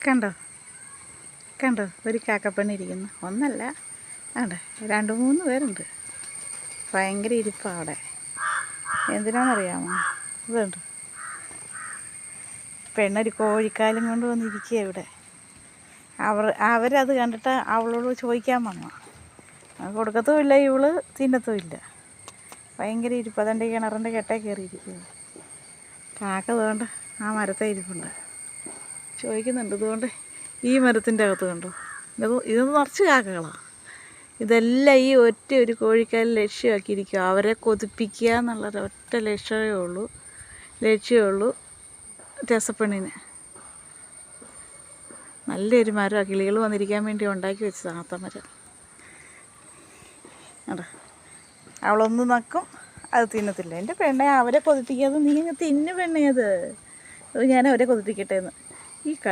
കണ്ടോ കണ്ടോ ഒരു കാക്കപ്പെണ്ണി ഇരിക്കുന്നു. ഒന്നല്ല, ആണ്ടെ 2-3 പേരുണ്ട്. ഭയങ്കര ഇരിപ്പാണ് അവിടെ. എന്തിനാണെന്നറിയാമോ? ഇതുണ്ട്, പെണ്ണൊരു കോഴിക്കാലും കൊണ്ട് വന്നിരിക്കുക ഇവിടെ. അവരത് കണ്ടിട്ട് അവളോട് ചോദിക്കാൻ വന്നു. കൊടുക്കത്തുമില്ല, ഇവള് തിന്നത്തുമില്ല. ഭയങ്കര ഇരിപ്പ്. അതെൻ്റെ കിണറിൻ്റെ കെട്ടേ കയറിയിരിക്കുക. കാക്ക അതുകൊണ്ട് ആ മരത്തെ ഇരിപ്പുണ്ട്, ചോദിക്കുന്നുണ്ട്. ഇതുകൊണ്ട് ഈ മരത്തിൻ്റെ അകത്ത് കണ്ടോ, ഇത് നിറച്ച് കാക്കകളാണ്. ഇതെല്ലാം ഈ ഒരു കോഴിക്കാലിൽ ലക്ഷ്യമാക്കിയിരിക്കുക. അവരെ കൊതിപ്പിക്കുക എന്നുള്ളൊരൊറ്റ ലക്ഷ്യമേ ഉള്ളൂ രസപ്പെണ്ണിന്. നല്ലൊരു മരമാണ്, കിളികൾ വന്നിരിക്കാൻ വേണ്ടി ഉണ്ടാക്കി വെച്ചതാണ് ആത്തമരം. കണ്ടോ, അവളൊന്ന് നക്കും, അത് തിന്നത്തില്ല. എൻ്റെ പെണ്ണെ, അവരെ കൊതിപ്പിക്കാതെ നീ തിന്നു പെണ്ണേ. അത് ഞാൻ അവരെ കൊതിപ്പിക്കട്ടെ എന്ന് ഈ കളി